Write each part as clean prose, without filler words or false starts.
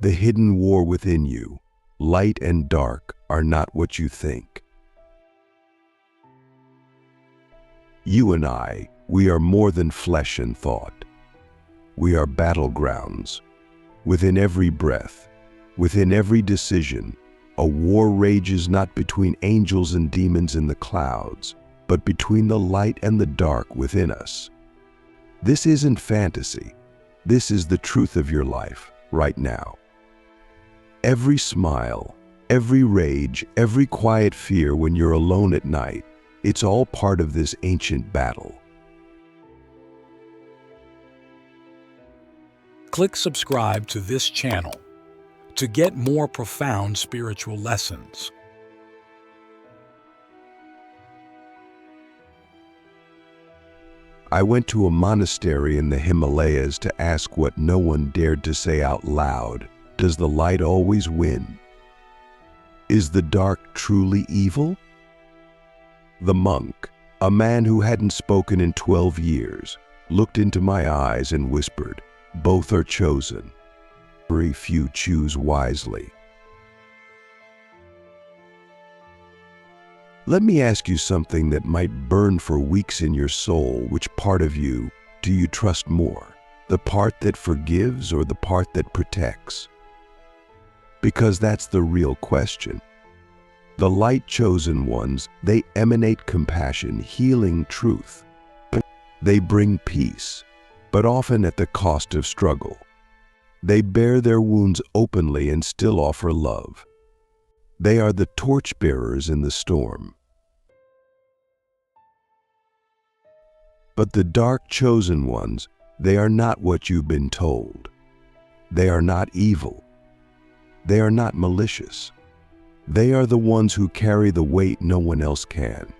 the hidden war within you. Light and dark are not what you think. You and I, we are more than flesh and thought. We are battlegrounds. Within every breath, within every decision, a war rages not between angels and demons in the clouds, but between the light and the dark within us. This isn't fantasy. This is the truth of your life right now. Every smile, every rage, every quiet fear when you're alone at night, it's all part of this ancient battle. Click subscribe to this channel to get more profound spiritual lessons. I went to a monastery in the Himalayas to ask what no one dared to say out loud. Does the light always win? Is the dark truly evil? The monk, a man who hadn't spoken in 12 years, looked into my eyes and whispered, "Both are chosen. Very few choose wisely." Let me ask you something that might burn for weeks in your soul. Which part of you do you trust more? The part that forgives or the part that protects? Because that's the real question. The light-chosen ones, they emanate compassion, healing, truth. They bring peace, but often at the cost of struggle. They bear their wounds openly and still offer love. They are the torchbearers in the storm. But the dark chosen ones, they are not what you've been told. They are not evil. They are not malicious. They are the ones who carry the weight no one else can.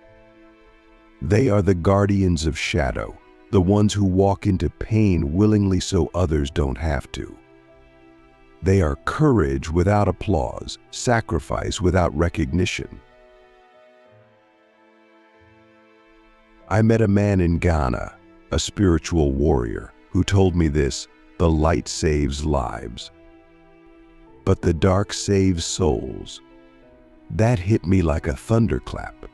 They are the guardians of shadow, the ones who walk into pain willingly so others don't have to. They are courage without applause, sacrifice without recognition. I met a man in Ghana, a spiritual warrior, who told me this: the light saves lives, but the dark saves souls. That hit me like a thunderclap,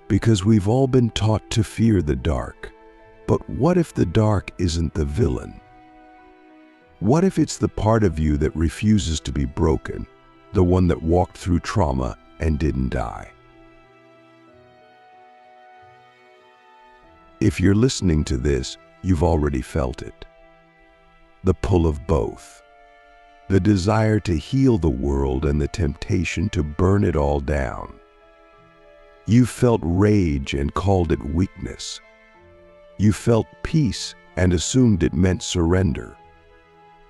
because we've all been taught to fear the dark. But what if the dark isn't the villain? What if it's the part of you that refuses to be broken, the one that walked through trauma and didn't die? If you're listening to this, you've already felt it. The pull of both. The desire to heal the world and the temptation to burn it all down. You felt rage and called it weakness. You felt peace and assumed it meant surrender.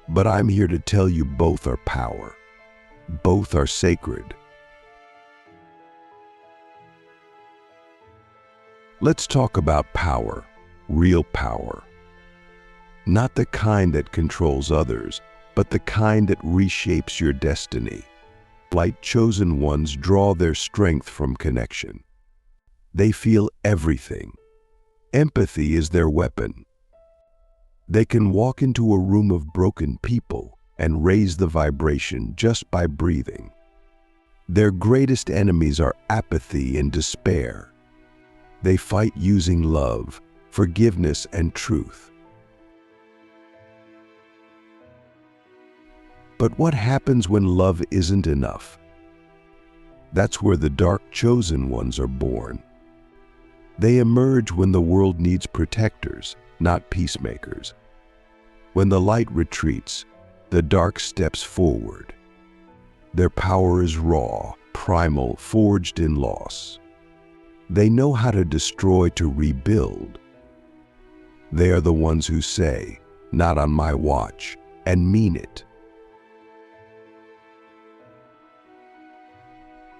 But I'm here to tell you both are power. Both are sacred. Let's talk about power, real power. Not the kind that controls others, but the kind that reshapes your destiny. Light-chosen ones draw their strength from connection. They feel everything. Empathy is their weapon. They can walk into a room of broken people and raise the vibration just by breathing. Their greatest enemies are apathy and despair. They fight using love, forgiveness, and truth. But what happens when love isn't enough? That's where the dark chosen ones are born. They emerge when the world needs protectors, not peacemakers. When the light retreats, the dark steps forward. Their power is raw, primal, forged in loss. They know how to destroy to rebuild. They are the ones who say, "Not on my watch," and mean it.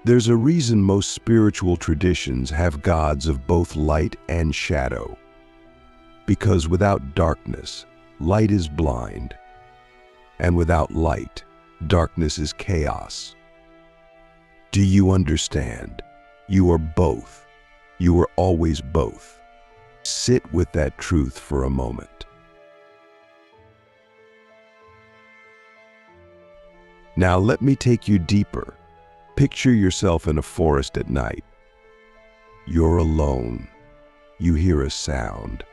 There's a reason most spiritual traditions have gods of both light and shadow. Because without darkness, light is blind. And without light, darkness is chaos. Do you understand? You are both. You are always both. Sit with that truth for a moment. Now let me take you deeper. Picture yourself in a forest at night. You're alone. You hear a sound.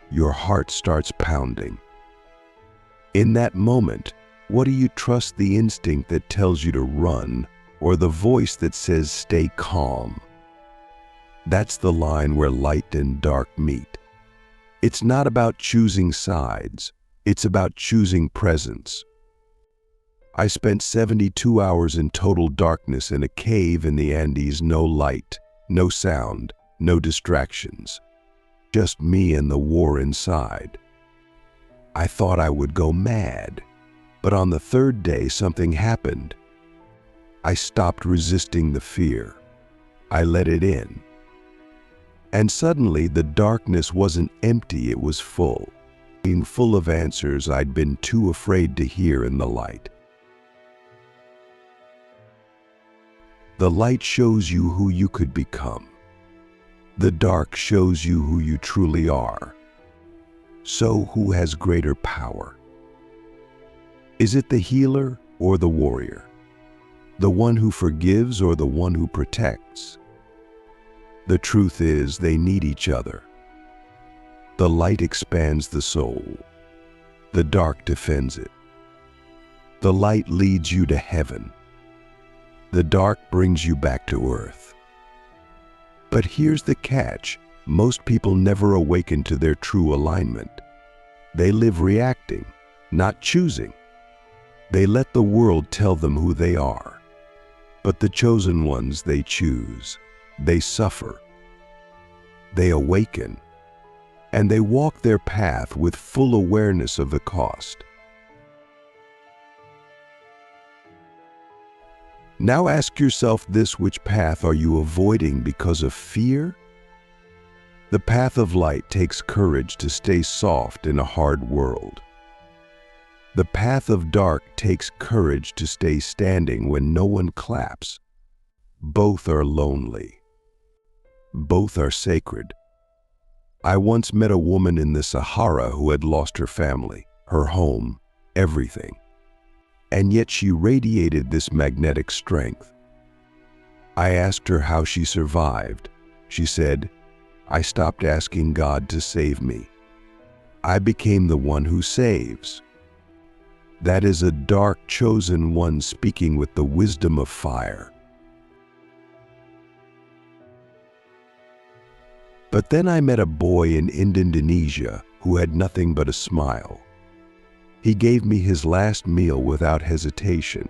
Your heart starts pounding. In that moment, what do you trust, the instinct that tells you to run, or the voice that says stay calm? That's the line where light and dark meet. It's not about choosing sides, it's about choosing presence. I spent 72 hours in total darkness in a cave in the Andes, no light, no sound, no distractions. Just me and the war inside. I thought I would go mad, but on the third day something happened. I stopped resisting the fear. I let it in. And suddenly the darkness wasn't empty, it was full. Being full of answers I'd been too afraid to hear in the light. The light shows you who you could become. The dark shows you who you truly are. So who has greater power? Is it the healer or the warrior? The one who forgives or the one who protects? The truth is, they need each other. The light expands the soul. The dark defends it. The light leads you to heaven. The dark brings you back to earth. But here's the catch. Most people never awaken to their true alignment. They live reacting, not choosing. They let the world tell them who they are. But the chosen ones, they choose. They suffer. They awaken. And they walk their path with full awareness of the cost. Now ask yourself this: which path are you avoiding because of fear? The path of light takes courage to stay soft in a hard world. The path of dark takes courage to stay standing when no one claps. Both are lonely. Both are sacred. I once met a woman in the Sahara who had lost her family, her home, everything. And yet she radiated this magnetic strength. I asked her how she survived. She said, "I stopped asking God to save me. I became the one who saves." That is a dark chosen one speaking with the wisdom of fire. But then I met a boy in Indonesia who had nothing but a smile. He gave me his last meal without hesitation.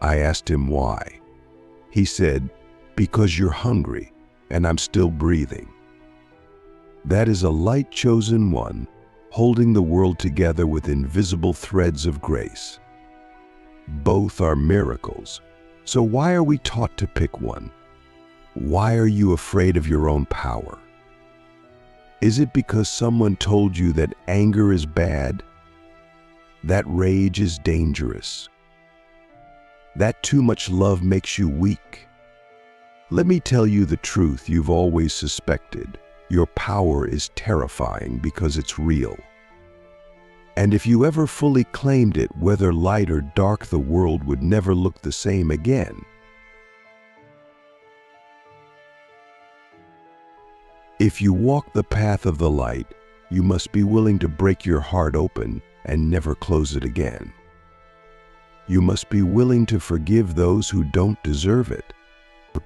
I asked him why. He said, "Because you're hungry, and I'm still breathing." That is a light chosen one, holding the world together with invisible threads of grace. Both are miracles. So why are we taught to pick one? Why are you afraid of your own power? Is it because someone told you that anger is bad? That rage is dangerous? That too much love makes you weak? Let me tell you the truth you've always suspected. Your power is terrifying because it's real. And if you ever fully claimed it, whether light or dark, the world would never look the same again. If you walk the path of the light, you must be willing to break your heart open and never close it again. You must be willing to forgive those who don't deserve it,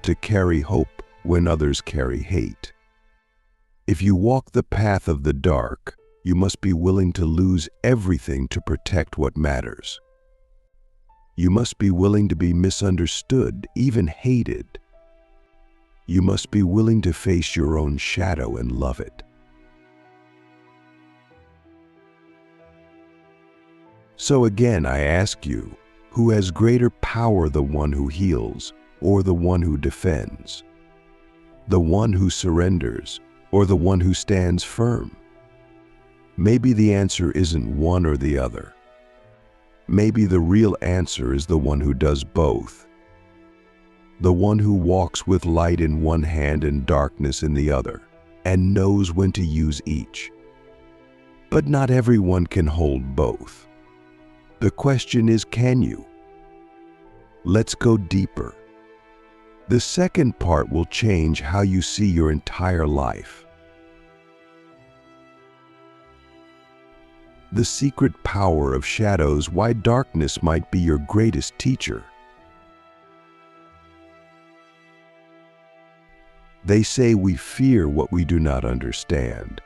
to carry hope when others carry hate. If you walk the path of the dark, you must be willing to lose everything to protect what matters. You must be willing to be misunderstood, even hated. You must be willing to face your own shadow and love it. So again, I ask you, who has greater power, the one who heals or the one who defends? The one who surrenders or the one who stands firm? Maybe the answer isn't one or the other. Maybe the real answer is the one who does both. The one who walks with light in one hand and darkness in the other, and knows when to use each. But not everyone can hold both. The question is, can you? Let's go deeper. The second part will change how you see your entire life. The secret power of shadows, why darkness might be your greatest teacher. They say we fear what we do not understand.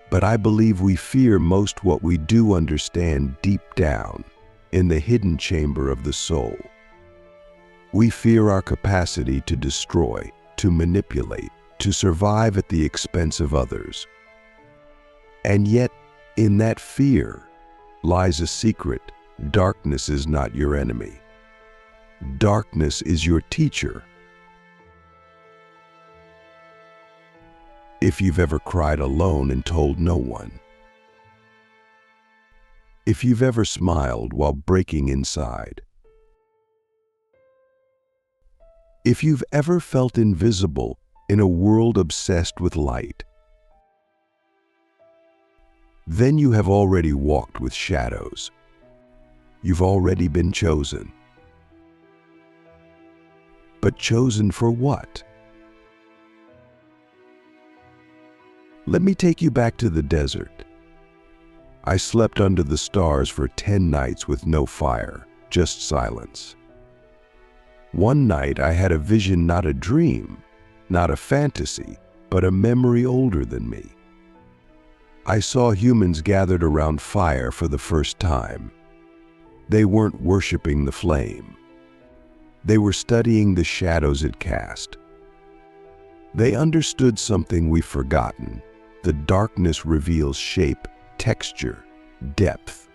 But I believe we fear most what we do understand deep down, in the hidden chamber of the soul. We fear our capacity to destroy, to manipulate, to survive at the expense of others. And yet, in that fear lies a secret. Darkness is not your enemy. Darkness is your teacher. If you've ever cried alone and told no one. If you've ever smiled while breaking inside. If you've ever felt invisible in a world obsessed with light, then you have already walked with shadows. You've already been chosen. But chosen for what? Let me take you back to the desert. I slept under the stars for 10 nights with no fire, just silence. One night I had a vision, not a dream, not a fantasy, but a memory older than me. I saw humans gathered around fire for the first time. They weren't worshiping the flame. They were studying the shadows it cast. They understood something we've forgotten. The darkness reveals shape, texture, depth.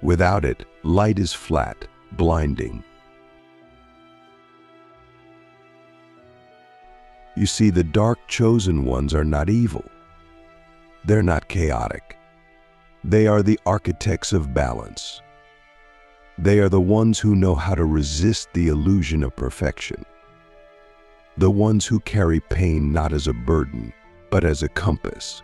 Without it, light is flat, blinding. You see, the dark chosen ones are not evil. They're not chaotic. They are the architects of balance. They are the ones who know how to resist the illusion of perfection. The ones who carry pain not as a burden, but as a compass.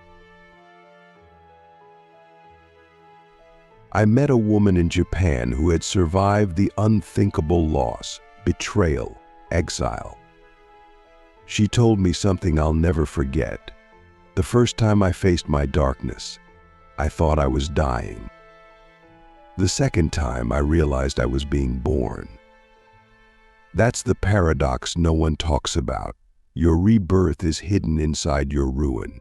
I met a woman in Japan who had survived the unthinkable loss, betrayal, exile. She told me something I'll never forget. The first time I faced my darkness, I thought I was dying. The second time, I realized I was being born. That's the paradox no one talks about. Your rebirth is hidden inside your ruin.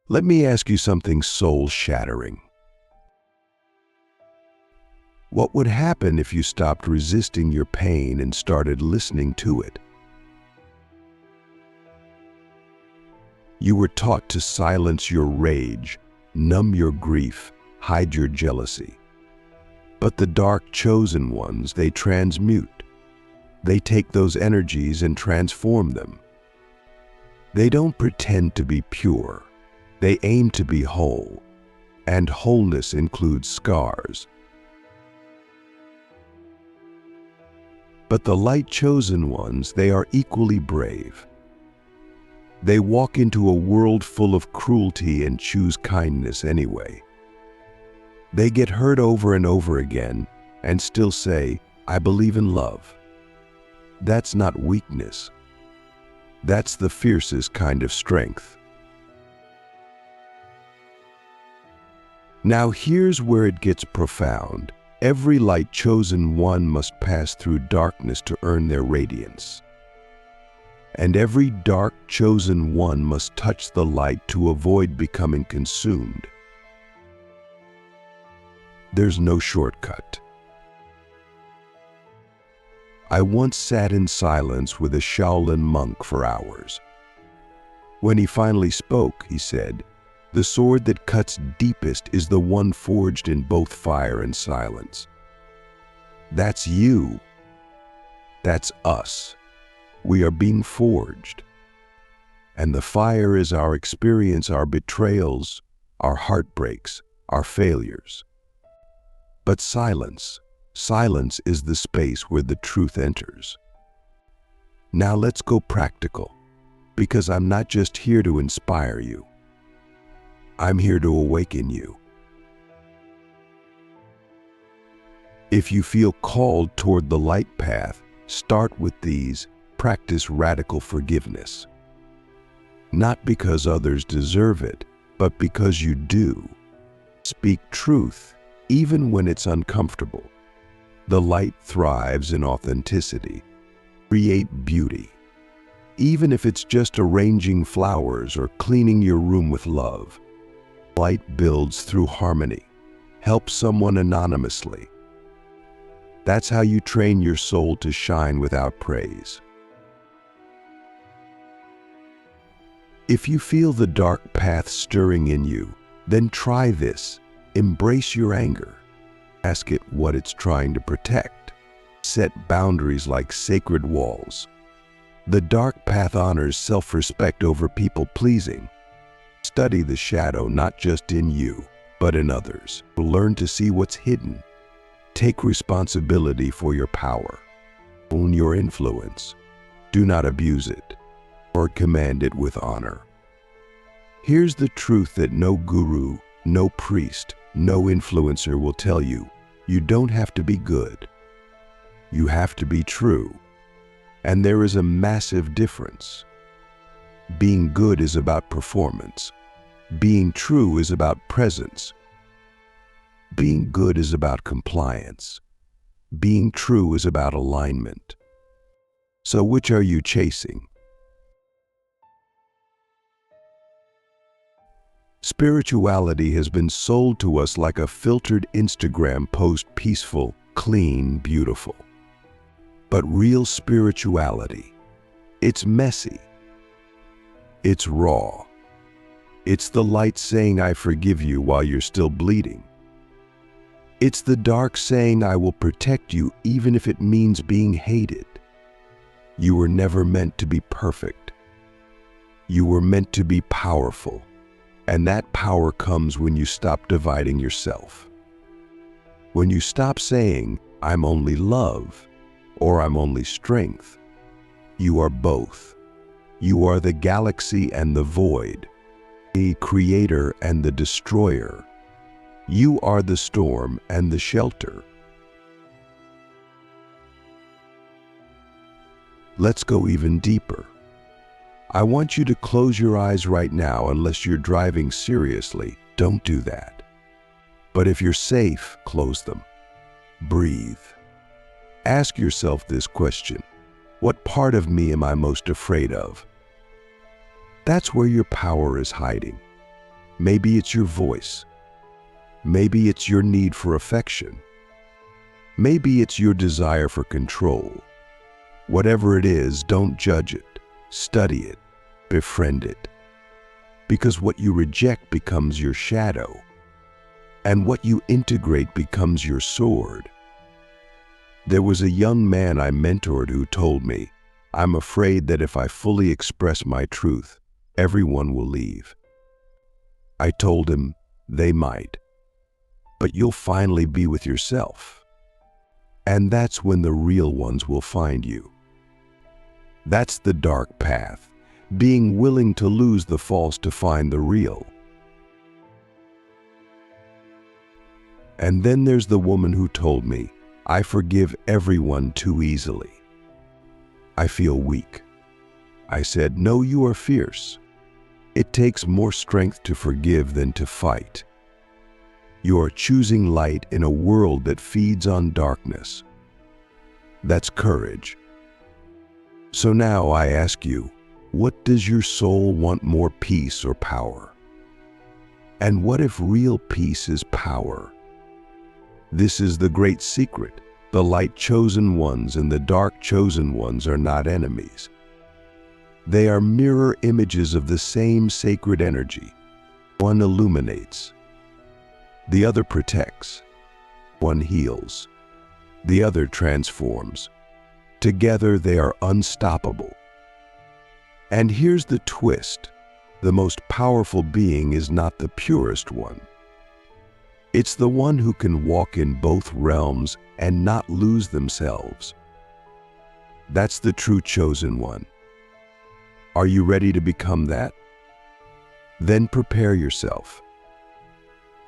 Let me ask you something soul-shattering. What would happen if you stopped resisting your pain and started listening to it? You were taught to silence your rage, numb your grief, hide your jealousy. But the dark chosen ones, they transmute. They take those energies and transform them. They don't pretend to be pure. They aim to be whole. And wholeness includes scars. But the light-chosen ones, they are equally brave. They walk into a world full of cruelty and choose kindness anyway. They get hurt over and over again and still say, "I believe in love." That's not weakness. That's the fiercest kind of strength. Now here's where it gets profound. Every light-chosen one must pass through darkness to earn their radiance. And every dark-chosen one must touch the light to avoid becoming consumed. There's no shortcut. I once sat in silence with a Shaolin monk for hours. When he finally spoke, he said, "The sword that cuts deepest is the one forged in both fire and silence." That's you. That's us. We are being forged. And the fire is our experience, our betrayals, our heartbreaks, our failures. But silence is the space where the truth enters. Now let's go practical, because I'm not just here to inspire you. I'm here to awaken you. If you feel called toward the light path, start with these. Practice radical forgiveness. Not because others deserve it, but because you do. Speak truth, even when it's uncomfortable. The light thrives in authenticity. Create beauty. Even if it's just arranging flowers or cleaning your room with love. Light builds through harmony. Help someone anonymously. That's how you train your soul to shine without praise. If you feel the dark path stirring in you, then try this. Embrace your anger. Ask it what it's trying to protect. Set boundaries like sacred walls. The dark path honors self-respect over people-pleasing. Study the shadow not just in you, but in others. Learn to see what's hidden. Take responsibility for your power. Own your influence. Do not abuse it, or command it with honor. Here's the truth that no guru, no priest, no influencer will tell you. You don't have to be good. You have to be true. And there is a massive difference. Being good is about performance. Being true is about presence. Being good is about compliance. Being true is about alignment. So which are you chasing? Spirituality has been sold to us like a filtered Instagram post: peaceful, clean, beautiful. But real spirituality, it's messy. It's raw. It's the light saying, "I forgive you," while you're still bleeding. It's the dark saying, "I will protect you even if it means being hated." You were never meant to be perfect. You were meant to be powerful. And that power comes when you stop dividing yourself. When you stop saying, "I'm only love," or "I'm only strength." You are both. You are the galaxy and the void, the creator and the destroyer. You are the storm and the shelter. Let's go even deeper. I want you to close your eyes right now. Unless you're driving seriously, don't do that. But if you're safe, close them. Breathe. Ask yourself this question: what part of me am I most afraid of? That's where your power is hiding. Maybe it's your voice. Maybe it's your need for affection. Maybe it's your desire for control. Whatever it is, don't judge it. Study it. Befriend it. Because what you reject becomes your shadow, and what you integrate becomes your sword. There was a young man I mentored who told me, "I'm afraid that if I fully express my truth, everyone will leave." I told him, "They might, but you'll finally be with yourself. And that's when the real ones will find you." That's the dark path, being willing to lose the false to find the real. And then there's the woman who told me, "I forgive everyone too easily. I feel weak." I said, "No, you are fierce. It takes more strength to forgive than to fight. You are choosing light in a world that feeds on darkness. That's courage." So now I ask you, what does your soul want more, peace or power? And what if real peace is power? This is the great secret. The light chosen ones and the dark chosen ones are not enemies. They are mirror images of the same sacred energy. One illuminates. The other protects. One heals. The other transforms. Together they are unstoppable. And here's the twist. The most powerful being is not the purest one. It's the one who can walk in both realms and not lose themselves. That's the true chosen one. Are you ready to become that? Then prepare yourself.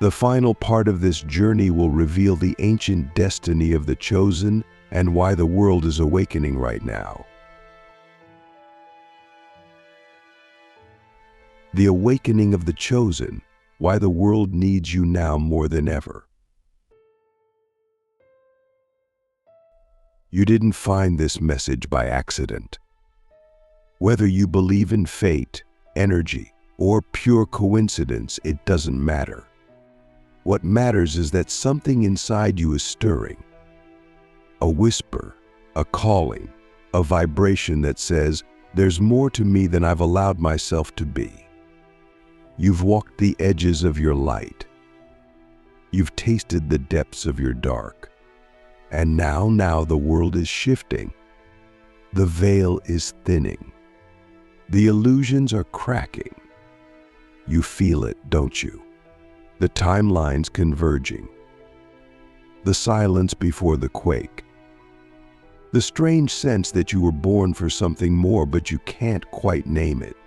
The final part of this journey will reveal the ancient destiny of the chosen and why the world is awakening right now. The awakening of the chosen, why the world needs you now more than ever. You didn't find this message by accident. Whether you believe in fate, energy, or pure coincidence, it doesn't matter. What matters is that something inside you is stirring. A whisper, a calling, a vibration that says, there's more to me than I've allowed myself to be. You've walked the edges of your light. You've tasted the depths of your dark. And now the world is shifting. The veil is thinning. The illusions are cracking. You feel it, don't you? The timelines converging. The silence before the quake. The strange sense that you were born for something more, but you can't quite name it.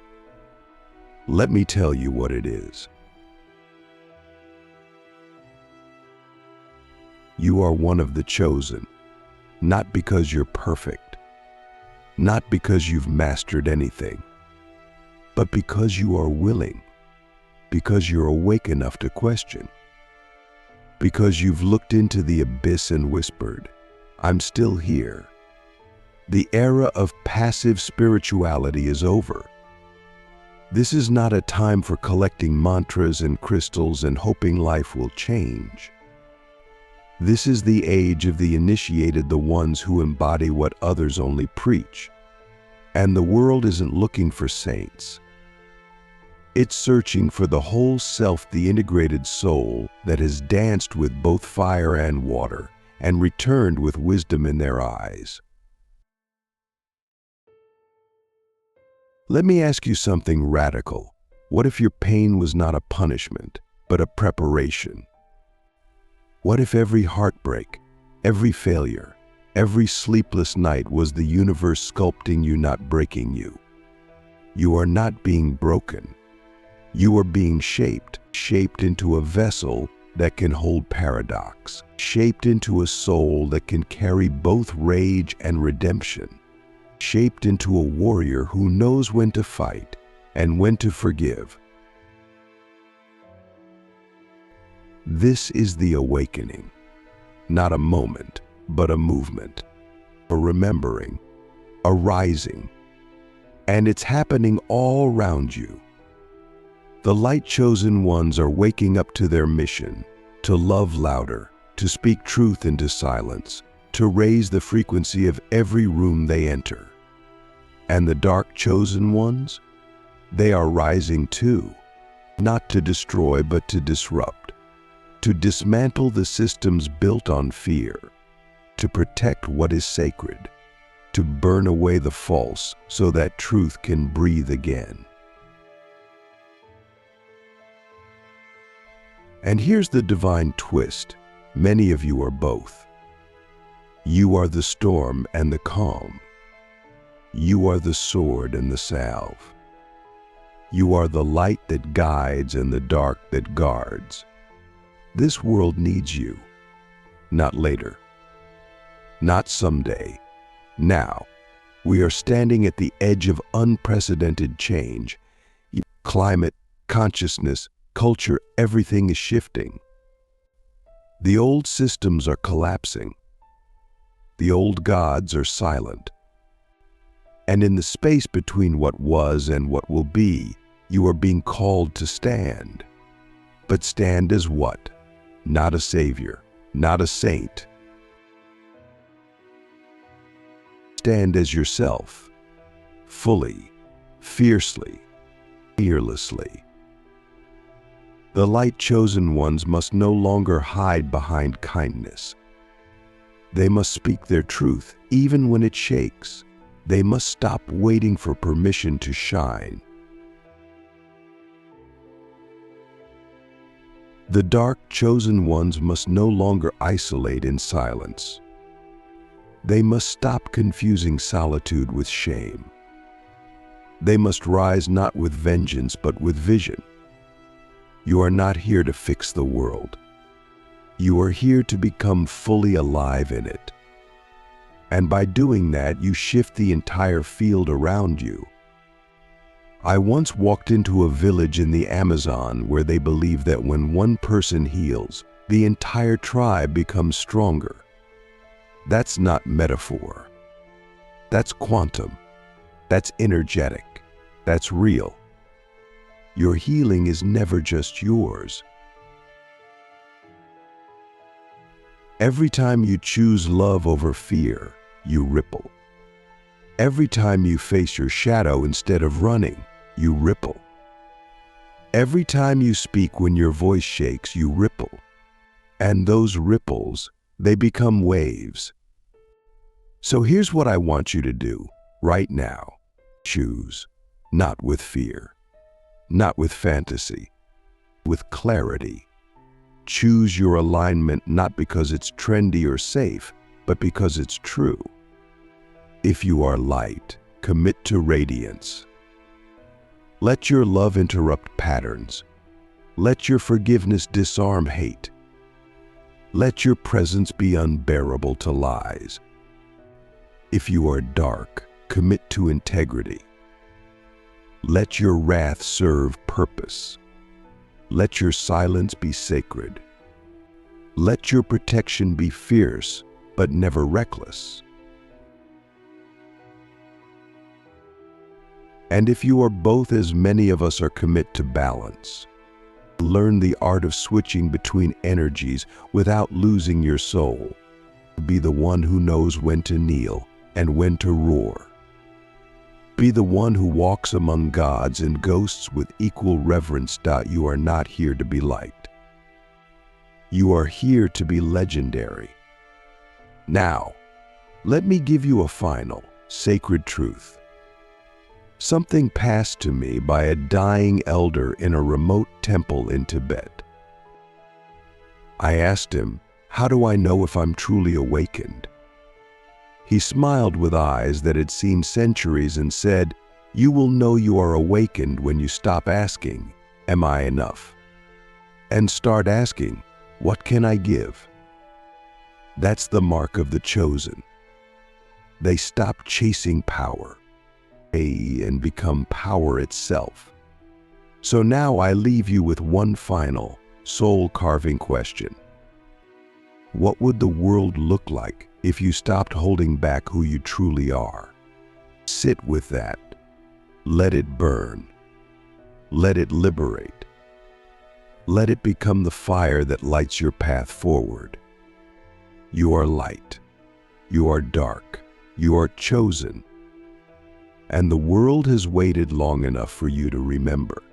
Let me tell you what it is. You are one of the chosen, not because you're perfect, not because you've mastered anything, but because you are willing, because you're awake enough to question, because you've looked into the abyss and whispered, I'm still here. The era of passive spirituality is over. This is not a time for collecting mantras and crystals and hoping life will change. This is the age of the initiated, the ones who embody what others only preach. And the world isn't looking for saints. It's searching for the whole self, the integrated soul that has danced with both fire and water and returned with wisdom in their eyes. Let me ask you something radical. What if your pain was not a punishment, but a preparation? What if every heartbreak, every failure, every sleepless night was the universe sculpting you, not breaking you? You are not being broken. You are being shaped into a vessel that can hold paradox, shaped into a soul that can carry both rage and redemption, shaped into a warrior who knows when to fight and when to forgive. This is the awakening, not a moment, but a movement, a remembering, a rising, and it's happening all around you. The light-chosen ones are waking up to their mission, to love louder, to speak truth into silence, to raise the frequency of every room they enter. And the dark-chosen ones? They are rising too, not to destroy but to disrupt, to dismantle the systems built on fear, to protect what is sacred, to burn away the false so that truth can breathe again. And here's the divine twist. Many of you are both. You are the storm and the calm. You are the sword and the salve. You are the light that guides and the dark that guards. This world needs you. Not later. Not someday. Now. We are standing at the edge of unprecedented change. Climate, consciousness, culture, everything is shifting. The old systems are collapsing. The old gods are silent. And in the space between what was and what will be, you are being called to stand. But stand as what? Not a savior, not a saint. Stand as yourself, fully, fiercely, fearlessly. The light-chosen ones must no longer hide behind kindness. They must speak their truth, even when it shakes. They must stop waiting for permission to shine. The dark-chosen ones must no longer isolate in silence. They must stop confusing solitude with shame. They must rise not with vengeance but with vision. You are not here to fix the world. You are here to become fully alive in it. And by doing that, you shift the entire field around you. I once walked into a village in the Amazon where they believe that when one person heals, the entire tribe becomes stronger. That's not metaphor. That's quantum. That's energetic. That's real. Your healing is never just yours. Every time you choose love over fear, you ripple. Every time you face your shadow instead of running, you ripple. Every time you speak when your voice shakes, you ripple. And those ripples, they become waves. So here's what I want you to do right now. Choose, not with fear, not with fantasy, with clarity. Choose your alignment not because it's trendy or safe, but because it's true. If you are light, commit to radiance. Let your love interrupt patterns. Let your forgiveness disarm hate. Let your presence be unbearable to lies. If you are dark, commit to integrity. Let your wrath serve purpose. Let your silence be sacred. Let your protection be fierce, but never reckless. And if you are both, as many of us are, commit to balance. Learn the art of switching between energies without losing your soul. Be the one who knows when to kneel and when to roar. Be the one who walks among gods and ghosts with equal reverence. You are not here to be liked. You are here to be legendary. Now, let me give you a final, sacred truth. Something passed to me by a dying elder in a remote temple in Tibet. I asked him, "How do I know if I'm truly awakened?" He smiled with eyes that had seen centuries and said, "You will know you are awakened when you stop asking, 'Am I enough?' and start asking, 'What can I give?'" That's the mark of the chosen. They stop chasing power and become power itself. So now I leave you with one final, soul-carving question. What would the world look like if you stopped holding back who you truly are? Sit with that. Let it burn. Let it liberate. Let it become the fire that lights your path forward. You are light. You are dark. You are chosen. And the world has waited long enough for you to remember.